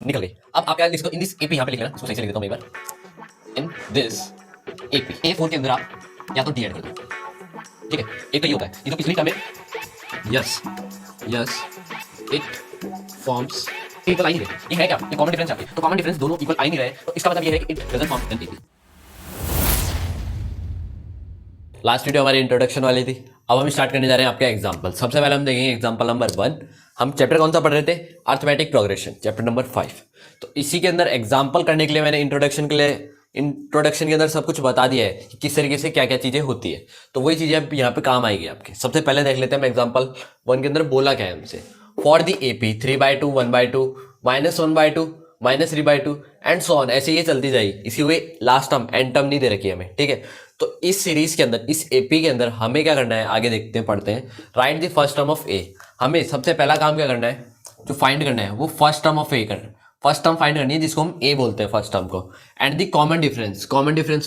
निकल गई। अब आप क्या लिख दो, इन दिस एपी, यहाँ पे लिख लेना, इसको सही से लिख देता हूँ मैं एक बार। इन दिस एपी, A4 के अंदर आप या तो डी ऐड कर दो, ठीक है। एक तो ये होता है, ये जो पिछली टर्म है, yes yes it forms equal आ ही नहीं रहे, ये है क्या, ये कॉमन डिफरेंस है, तो कॉमन डिफरेंस दोनों इक्वल आ ही नहीं रहे, तो इसका मतलब ये है कि it doesn't form an AP. Last video हमारी इंट्रोडक्शन वाली थी, अब हम स्टार्ट करने जा रहे हैं आपके एग्जांपल। सबसे पहले हम देखेंगे एग्जांपल नंबर 1। हम चैप्टर कौन सा पढ़ रहे थे, अर्थमेटिक प्रोग्रेशन, चैप्टर नंबर 5। तो इसी के अंदर एग्जांपल करने के लिए मैंने इंट्रोडक्शन के अंदर सब कुछ बता दिया है कि किस तरीके से क्या क्या चीजें होती है, तो वही चीजें अब यहाँ पे काम आएगी आपके। सबसे पहले देख लेते हैं हम एग्जाम्पल 1 के अंदर बोला क्या है हमसे। For the AP 3/2 1/2 -1/2 -3/2 and so on, ऐसे ये चलती जाएगी। इसी हुए लास्ट टर्म एंड टर्म नहीं दे रखी है हमें, ठीक है। तो इस सीरीज के अंदर, इस एपी के अंदर हमें क्या करना है, आगे देखते हैं, पढ़ते हैं। Write the first term of a. हमें सबसे पहला काम क्या करना है, जो फाइंड करना है वो फर्स्ट टर्म ऑफ ए करना है। फर्स्ट टर्म फाइंड करनी है जिसको हम ए बोलते हैं फर्स्ट टर्म को, and the common difference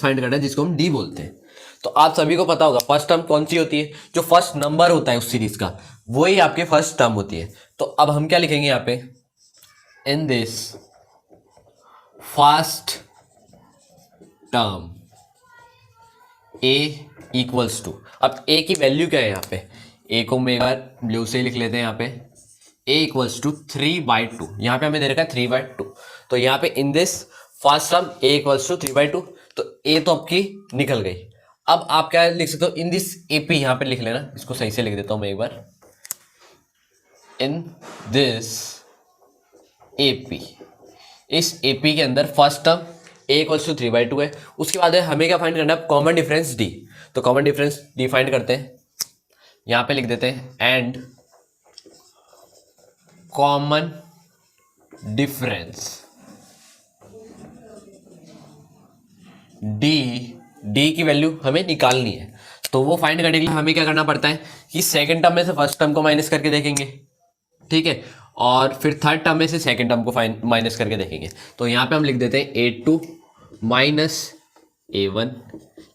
find करना है जिसको हम डी बोलते हैं। तो आप सभी को पता होगा फर्स्ट टर्म कौन सी होती है, जो फर्स्ट नंबर होता है उस सीरीज का, वही आपके फर्स्ट टर्म होती है। तो अब हम क्या लिखेंगे यहाँ पे, in this first term A equals to, अब ए की वैल्यू क्या है यहाँ पे, ए को मैं एक बार ब्लू से लिख लेते हैं यहाँ पे, ए इक्वल्स टू 3/2, यहाँ पे हमें दे रखा है 3/2। तो यहाँ पे in this first term A equals to 3/2, तो ए तो आपकी निकल गई। अब आप क्या लिख सकते हो, इन दिस एपी, यहाँ पे लिख लेना, इसको सही से लिख देता हूँ मैं एक बार। इन दिस एपी, इस एपी के अंदर first term A equals to 3/2 है। उसके बाद है हमें क्या फाइंड करना है, कॉमन डिफरेंस डी। तो कॉमन डिफरेंस डी फाइंड करते हैं, यहां पे लिख देते हैं and common difference D, D की वैल्यू हमें निकालनी है। तो वो फाइंड करने के लिए हमें क्या करना पड़ता है कि सेकंड टर्म में से फर्स्ट टर्म को माइनस करके देखेंगे, ठीक है, और फिर थर्ड टर्म में से सेकंड टर्म को माइनस करके देखेंगे। तो यहाँ पे हम लिख देते हैं A2 माइनस A1,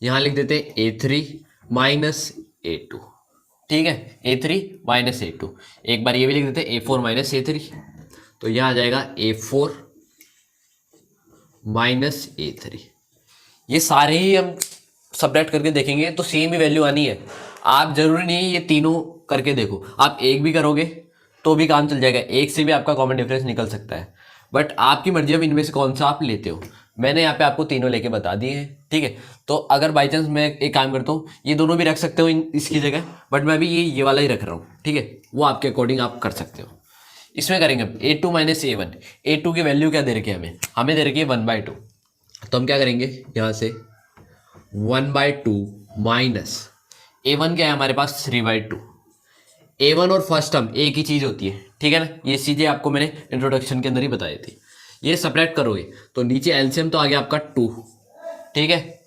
यहाँ लिख देते हैं A3 माइनस A2, ठीक है, A3 माइनस A2। एक बार ये भी लिख देते हैं A4 माइनस A3, तो यहाँ आ जाएगा A4 माइनस A3। ये सारे ही हम सब्ट्रैक्ट करके देखेंगे तो सेम ही वैल्यू आनी है। आप जरूरी नहीं है ये तीनों करके देखो, आप एक भी करोगे तो भी काम चल जाएगा, एक से भी आपका कॉमन डिफरेंस निकल सकता है, बट आपकी मर्जी अब इनमें से कौन सा आप लेते हो। मैंने यहाँ पे आपको तीनों लेके बता दिए हैं, ठीक है। तो अगर बाई चांस मैं एक काम करता हूँ, ये दोनों भी रख सकते हो इसकी जगह, बट मैं अभी ये वाला ही रख रहा हूँ, ठीक है, वो आपके अकॉर्डिंग आप कर सकते हो। इसमें करेंगे A2 माइनस A1। A2 की वैल्यू क्या दे रखी है हमें दे रखी है 1/2। तो हम क्या करेंगे, यहाँ से 1/2 माइनस A1 क्या है हमारे पास 3/2। A1 और फर्स्ट टर्म एक ही चीज होती है, ठीक है ना, ये चीजें आपको मैंने इंट्रोडक्शन के अंदर ही बताई थी। ये सब्ट्रैक्ट करोगे तो नीचे एलसीएम तो आ गया आपका 2, ठीक है।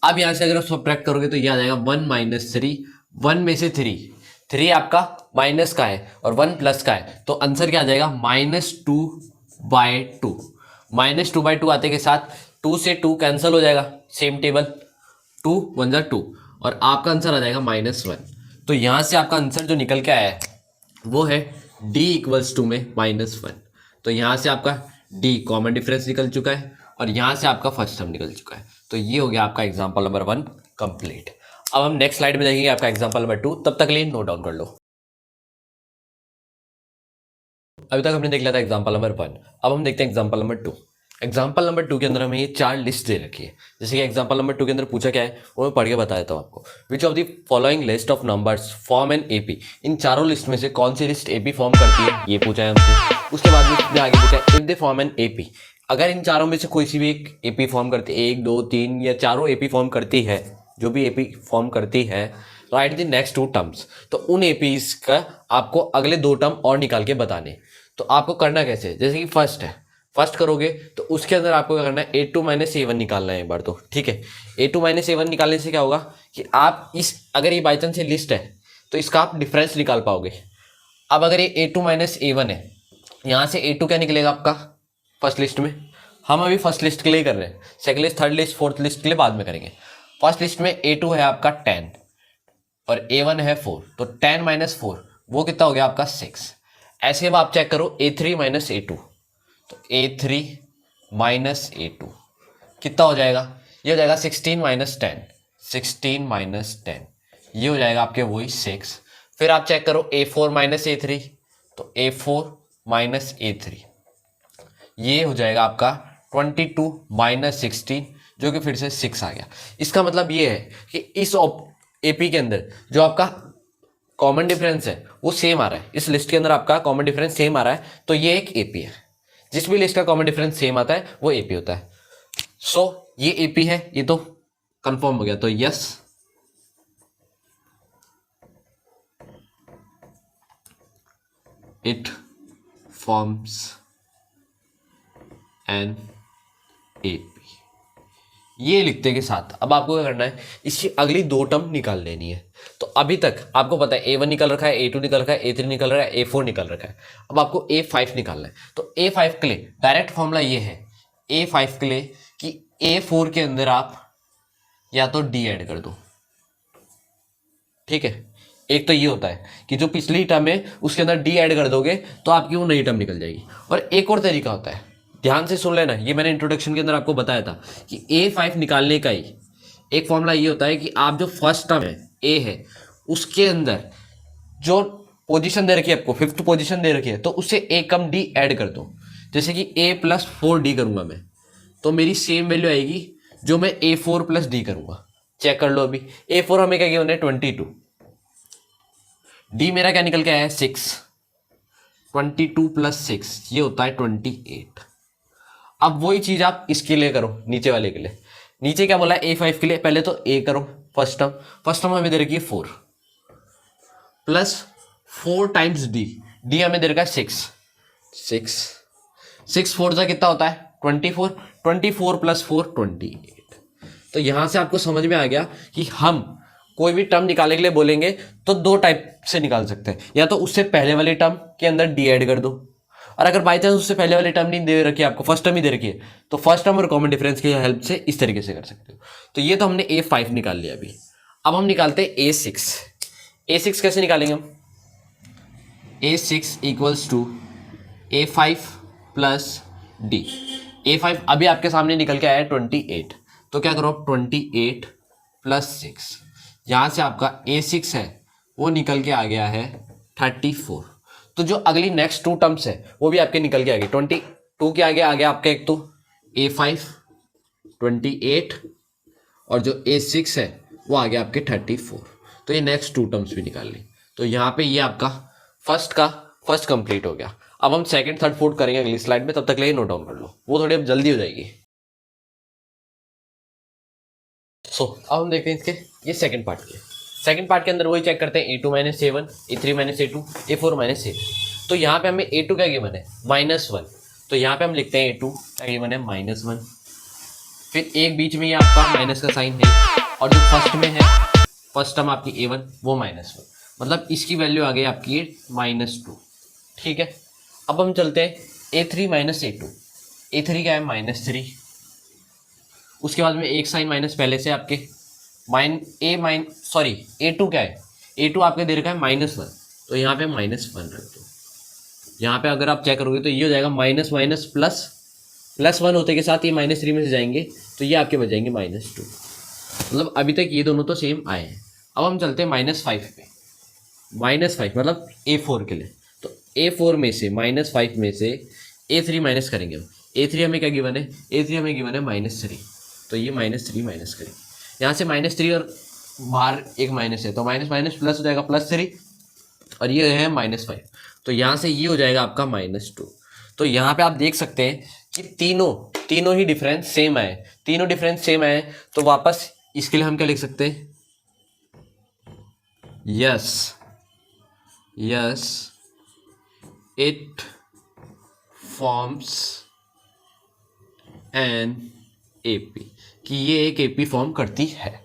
अब यहां से अगर आप सब्ट्रैक्ट करोगे तो ये आ जाएगा 1 माइनस 3, 1 में से 3 आपका माइनस का है और 1 प्लस का है, तो आंसर क्या आ जाएगा -2/2। -2/2 आते के साथ 2 से 2 कैंसिल हो जाएगा, सेम टेबल, 2 1 जा 2, और आपका आंसर आ जाएगा -1। तो यहां से आपका आंसर जो निकल के आया है वो है d इक्वल्स टू में -1। तो यहां से आपका d कॉमन डिफरेंस निकल चुका है और यहां से आपका फर्स्ट टर्म निकल चुका है। तो ये हो गया आपका एग्जांपल नंबर 1 कंप्लीट। अब हम नेक्स्ट स्लाइड में देखेंगे आपका एग्जांपल नंबर 2, तब तक के लिए नोट डाउन कर लो। अभी तक हमने देख लिया था एग्जांपल नंबर 1, अब हम देखते हैं एग्जांपल नंबर 2। एग्जाम्पल नंबर 2 के अंदर हमें ये 4 लिस्ट दे रखी है। जैसे कि एग्जाम्पल नंबर 2 के अंदर पूछा क्या है वो मैं पढ़ के बता देता हूँ आपको। Which of the following list of numbers form an AP, इन चारों लिस्ट में से कौन सी लिस्ट एपी फॉर्म करती है, ये पूछा है हमसे। उसके बाद में आगे पूछा है if they form an AP, अगर इन चारों में से कोई सी भी एक एपी फॉर्म करती है, 1 2 3 या चारों एपी फॉर्म करती है, जो भी एपी फॉर्म करती है, राइट द नेक्स्ट 2 टर्म्स। तो उन एपीज का आपको अगले 2 टर्म और निकाल के बताने। तो आपको करना कैसे, जैसे कि फर्स्ट है, फर्स्ट करोगे तो उसके अंदर आपको क्या करना है, A2 माइनस A1 निकालना है एक बार, तो ठीक है। A2 माइनस A1 निकालने से क्या होगा कि आप इस, अगर ये बाई चांस से लिस्ट है तो इसका आप डिफरेंस निकाल पाओगे। अब अगर ये A2 माइनस A1 है, यहाँ से A2 क्या निकलेगा आपका फर्स्ट लिस्ट में, हम अभी फर्स्ट लिस्ट के लिए कर रहे हैं, second list third list fourth list के लिए बाद में करेंगे। फर्स्ट लिस्ट में A2 है आपका 10 और A1 है 4, तो 10 माइनस 4 वो कितना हो गया आपका 6। ऐसे अब आप चेक करो A3 माइनस A2, तो A3 माइनस A2 कितना हो जाएगा, ये हो जाएगा 16 माइनस 10, 16 माइनस 10 ये हो जाएगा आपके वही 6। फिर आप चेक करो A4 माइनस A3, तो A4 माइनस A3 ये हो जाएगा आपका 22 माइनस 16 जो कि फिर से 6 आ गया। इसका मतलब ये है कि इस एपी के अंदर जो आपका कॉमन डिफरेंस है वो सेम आ रहा है, इस लिस्ट के अंदर आपका कॉमन डिफरेंस सेम आ रहा है, तो ये एक एपी है। जिस भी लिस्ट का कॉमन डिफरेंस सेम आता है वो एपी होता है। सो ये एपी है, ये तो कंफर्म हो गया, तो yes it forms an AP. ये लिखते के साथ अब आपको क्या करना है, इसकी अगली दो टर्म निकाल लेनी है। तो अभी तक आपको पता है A1 निकल रखा है, A2 निकल रखा है, A3 निकल रहा है, A4 निकल रखा है। अब आपको A5 निकालना है। तो A5 के लिए डायरेक्ट फॉर्मूला ये है A5 के लिए कि A4 के अंदर आप या तो D ऐड कर दो, ठीक है। एक तो ये होता है कि जो पिछली टर्म है उसके अंदर D ऐड कर दोगे तो आपकी वो नई टर्म निकल जाएगी। और एक और तरीका होता है, ध्यान से सुन लेना, ये मैंने इंट्रोडक्शन के अंदर आपको बताया था कि A5 निकालने का ही एक फॉर्मूला ये होता है कि आप जो फर्स्ट टर्म है A है उसके अंदर जो पोजीशन दे रखी है आपको, 5th पोजीशन दे रखी है, तो उससे एक कम D ऐड कर दो। जैसे कि A प्लस 4D करूंगा मैं, तो मेरी सेम वैल्यू आएगी जो मैं A4 प्लस D करूंगा। चेक कर लो, अभी A4 हमें क्या गिवन है 22, D मेरा क्या निकल के आया है 6, 22 प्लस 6 ये होता है 28। अब वही चीज आप इसके लिए करो, नीचे वाले के लिए। नीचे क्या बोला है A5 के लिए, पहले तो A करो फर्स्ट टर्म हमें दे रखी है 4 प्लस 4 टाइम्स D हमें दे रखा है 6 4 का कितना होता है 24 प्लस 4 28। तो यहां से आपको समझ में आ गया कि हम कोई भी टर्म निकालने के लिए बोलेंगे तो दो टाइप से निकाल सकते हैं, या तो उससे पहले वाले टर्म के अंदर D ऐड कर दो, और अगर बाई चांस उससे पहले वाली टर्म नहीं दे रखी है आपको, फर्स्ट टर्म ही दे रखी है, तो फर्स्ट टर्म और कॉमन डिफरेंस की हेल्प से इस तरीके से कर सकते हो। तो ये तो हमने A5 निकाल लिया। अभी अब हम निकालते हैं A6 कैसे निकालेंगे हम, A6 equals to A5 plus D। A5 अभी आपके सामने निकल के आया है 28, तो क्या करो 28 प्लस 6, यहां से आपका A6 है वो निकल के आ गया है 34। तो जो अगली नेक्स्ट टू टर्म्स है वो भी आपके निकल के आ गए, 22 के आगे आ गया आपका एक तो A5 28 और जो A6 है वो आ गया आपके 34। तो ये नेक्स्ट टू टर्म्स भी निकाल ली। तो यहाँ पे ये आपका फर्स्ट कंप्लीट हो गया। अब हम सेकंड थर्ड फोर्थ करेंगे अगली स्लाइड में, तब तक लिए नोट डाउन कर लो, वो थोड़ी अब जल्दी हो जाएगी। अब हम देखते हैं इसके ये सेकंड पार्ट के अंदर वही चेक करते हैं A2 minus A1, A3 minus A2, A4 minus A। तो यहाँ पे हमें A2 क्या गिवन है -1, तो यहाँ पे हम लिखते हैं A2 क्या गिवन है -1। फिर एक बीच में ये आपका माइनस का साइन है, और जो फर्स्ट में है फर्स्ट टर्म आपकी A1 वो -1, मतलब इसकी वैल्यू आ गई आपकी -2। ठीक है, अब हम चलते हैं A3 माइनस A2। A3 क्या है -3, उसके बाद में एक साइन माइनस पहले से आपके A2 क्या है, A2 आपके दे रखा है -1, तो यहाँ पे -1 रख दो। यहाँ पे अगर आप चेक करोगे तो ये हो जाएगा माइनस माइनस +1 होते के साथ ये -3 में से जाएंगे, तो ये आपके बच जाएंगे -2। मतलब अभी तक ये दोनों तो सेम आए हैं। अब हम चलते हैं -5 पे। -5 मतलब A4 के लिए, तो A4 में से -5 में से A3 माइनस करेंगे हम। A3 हमें क्या गिवन है, A3 हमें गिवन है -3, तो ये -3 माइनस करेंगे। यहाँ से -3 और बाहर एक माइनस है, तो माइनस माइनस प्लस हो जाएगा +3, और ये है -5, तो यहाँ से ये हो जाएगा आपका -2। तो यहाँ पे आप देख सकते हैं कि तीनों ही डिफरेंस सेम आए, तो वापस इसके लिए हम क्या लिख सकते हैं, yes it forms an AP, कि ये एक एपी फॉर्म करती है।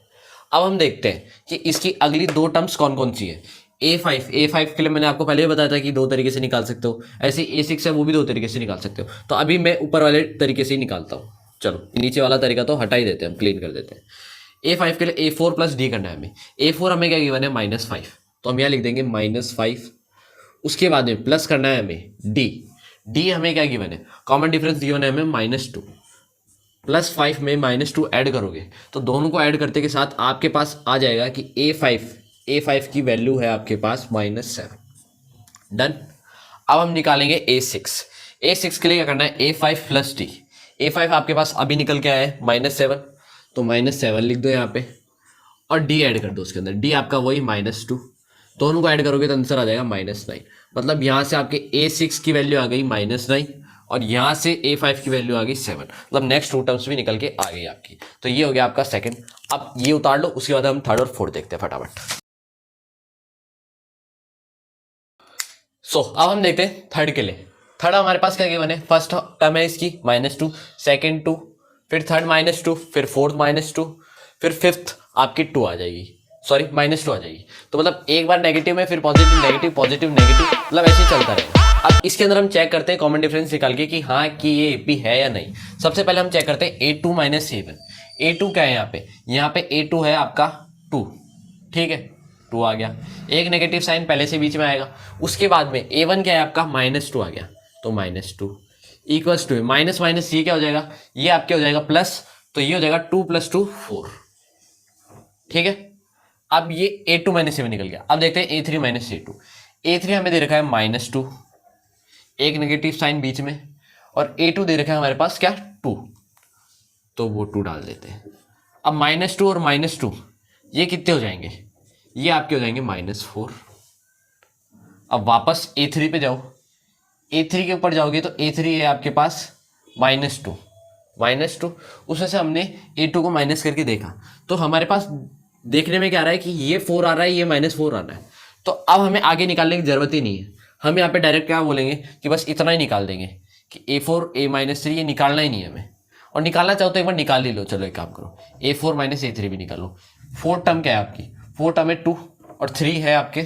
अब हम देखते हैं कि इसकी अगली दो टर्म्स कौन कौन सी है। A5 के लिए मैंने आपको पहले ही बताया था कि दो तरीके से निकाल सकते हो, ऐसे A6 है वो भी दो तरीके से निकाल सकते हो। तो अभी मैं ऊपर वाले तरीके से ही निकालता हूँ। चलो नीचे वाला तरीका तो हटा ही देते हैं, हम क्लीन कर देते हैं। A5 के लिए A4 प्लस D करना है हमें। A4 हमें क्या गिवन है -5, तो हम यहाँ लिख देंगे -5। उसके बाद में प्लस करना है हमें D डी हमें क्या गिवन है, कॉमन डिफरेंस गिवन है हमें -2, +5 में -2 ऐड करोगे तो दोनों को ऐड करते के साथ आपके पास आ जाएगा कि ए फाइव की वैल्यू है आपके पास -7। डन। अब हम निकालेंगे A6 के लिए क्या करना है, A5 + D। A5 आपके पास अभी निकल के आया है -7, तो -7 लिख दो यहाँ पे और D ऐड कर दो उसके अंदर। D आपका वही -2, दोनों को ऐड करोगे तो आंसर आ जाएगा -9। मतलब यहाँ से आपके A6 की वैल्यू आ गई -9 और यहाँ से A5 की वैल्यू आ गई 7। मतलब नेक्स्ट 2 टर्म्स भी निकल के आ गई आपकी। तो ये हो गया आपका सेकंड। अब ये उतार लो, उसके बाद हम थर्ड और फोर्थ देखते हैं फटाफट। अब हम देखते हैं थर्ड के लिए। थर्ड हमारे पास क्या गिवन है, फर्स्ट टर्म है इसकी -2, सेकंड 2, फिर थर्ड -2, फिर फोर्थ -2, फिर फिफ्थ आपकी 2 आ जाएगी, सॉरी -2 आ जाएगी। तो मतलब एक बार नेगेटिव में फिर पॉजिटिव नेगेटिव पॉजिटिव नेगेटिव, मतलब ऐसे ही चलता रहेगा। अब इसके अंदर हम चेक करते हैं कॉमन डिफरेंस निकाल के कि हाँ कि ये एपी है या नहीं। सबसे पहले हम चेक करते हैं A2 - A1। A2 क्या है यहाँ पे A2 है आपका 2, ठीक है, 2 आ गया, एक नेगेटिव साइन पहले से बीच में आएगा। उसके बाद में A1 क्या है आपका -2 आ गया, तो -2 इक्वल्स टू माइनस माइनस ये क्या हो जाएगा, ये आपके हो जाएगा प्लस, तो ये हो जाएगा 2 + 2 4, ठीक है। अब ये A2 - A1 निकल गया। अब देखते हैं A3 - A2। A3 हमें दे रखा है -2, एक नेगेटिव साइन बीच में, और A2 दे रखा है हमारे पास क्या 2, तो वो 2 डाल देते हैं। अब -2 और -2 ये कितने हो जाएंगे, ये आपके हो जाएंगे -4। अब वापस A3 पे जाओ, A3 के ऊपर जाओगे तो A3 है आपके पास -2, उसमें से हमने A2 को माइनस करके देखा तो हमारे पास देखने में क्या आ रहा है कि ये 4 आ रहा है, ये -4 आ रहा है। तो अब हमें आगे निकालने की जरूरत ही नहीं है, हम यहाँ पे डायरेक्ट क्या बोलेंगे कि बस इतना ही निकाल देंगे कि A4 A-3 ये निकालना ही नहीं है हमें। और निकालना चाहो तो एक बार निकाल ही लो। चलो एक काम करो, A4 - A3 भी निकालो। 4 टर्म क्या है आपकी, 4 टर्म है 2 और 3 है आपके,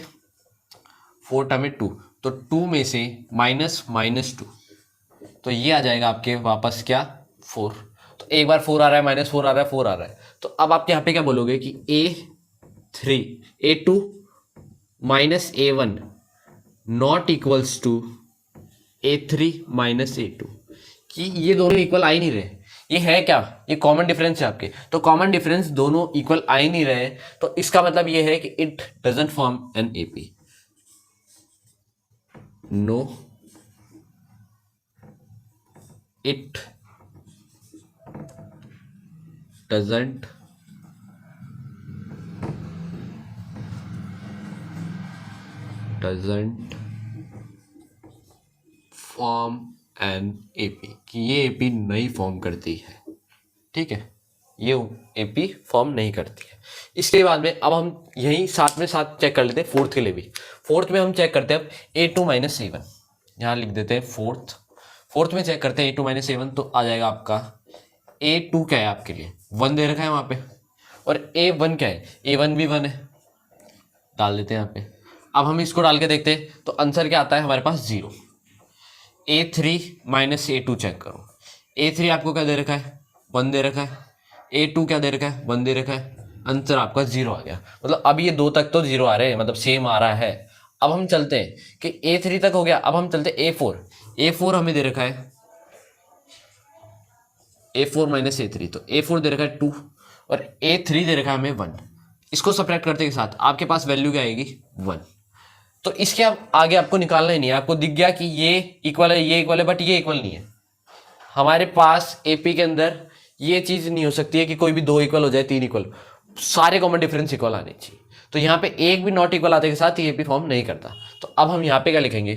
4 टर्म है 2, तो 2 में से -2, तो ये आ जाएगा आपके वापस क्या 4। तो एक बार 4 आ रहा है, -4 आ रहा है, 4 आ रहा है, तो अब आप यहाँ पे क्या बोलोगे कि A2 - A1 not equals to A3 - A2, कि ये दोनों इक्वल आ ही नहीं रहे। ये है क्या, ये कॉमन डिफरेंस है आपके, तो कॉमन डिफरेंस दोनों इक्वल आ ही नहीं रहे, तो इसका मतलब ये है कि it doesn't form an AP. No, it doesn't form an AP, कि ये एपी नहीं फॉर्म करती है, ठीक है, ये एपी फॉर्म नहीं करती है। इसके बाद में अब हम यही साथ में साथ चेक कर लेते हैं फोर्थ के लिए भी। फोर्थ में हम चेक करते हैं अब A2 - A1, यहाँ लिख देते हैं फोर्थ में चेक करते हैं A2 - A1, तो आ जाएगा आपका A2 क्या है आपके लिए 1 दे रखा है वहाँ पे, और A1 क्या है, A1 भी 1 है, डाल देते हैं यहाँ पे। अब हम इसको डाल के देखते हैं तो आंसर क्या आता है हमारे पास 0। A3 - A2 चेक करो, A3 आपको क्या दे रखा है 1 दे रखा है, A2 क्या दे रखा है 1 दे रखा है, आंसर आपका 0 आ गया। मतलब अब ये 2 तक तो 0 आ रहे हैं, मतलब सेम आ रहा है। अब हम चलते हैं कि A3 तक हो गया, अब हम चलते हैं A4 हमें दे रखा है A4 - A3, तो A4 दे रखा है 2 और A3 दे रखा है हमें 1। इसको सब्ट्रैक्ट करते के साथ आपके पास वैल्यू क्या आएगी 1। तो इसके अब आगे आपको निकालना ही नहीं है, आपको दिख गया कि ये इक्वल है, ये इक्वल है, बट ये इक्वल नहीं है। हमारे पास एपी के अंदर ये चीज नहीं हो सकती है कि कोई भी 2 इक्वल हो जाए, 3 इक्वल, सारे कॉमन डिफरेंस इक्वल आने चाहिए। तो यहाँ पे एक भी नॉट इक्वल आते के साथ ये एपी फॉर्म नहीं करता। तो अब हम यहाँ पे क्या लिखेंगे,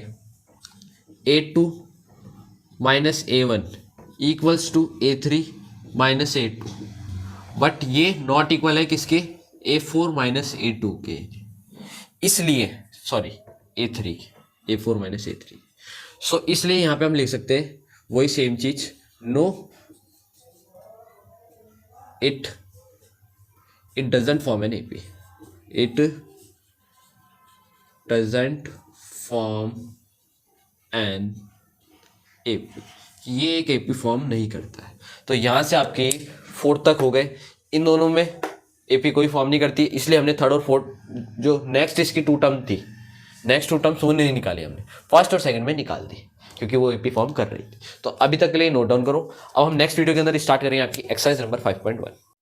A2 - A1 equals to A3 - A2, but ये नॉट इक्वल है किसके, A4 - A2 के, इसलिए सॉरी A3, A4 - A3। सो इसलिए यहाँ पे हम लिख सकते हैं वही सेम चीज, no it doesn't form an AP, it doesn't form an AP, ये एक एपी फॉर्म नहीं करता है। तो यहाँ से आपके 4 तक हो गए, इन दोनों में एपी कोई फॉर्म नहीं करती, इसलिए हमने थर्ड और फोर्थ जो नेक्स्ट इसकी 2 टर्म थी, नेक्स्ट 2 टर्म्स वो नहीं निकाली हमने, फर्स्ट और सेकंड में निकाल दी। क्योंकि वो एपी फॉर्म कर रही थी। तो अभी तक के लिए नोट डाउन करो। अब हम नेक्स्ट वीडियो के अंदर स्टार्ट करेंगे आपकी एक्सरसाइज नंबर 5.1।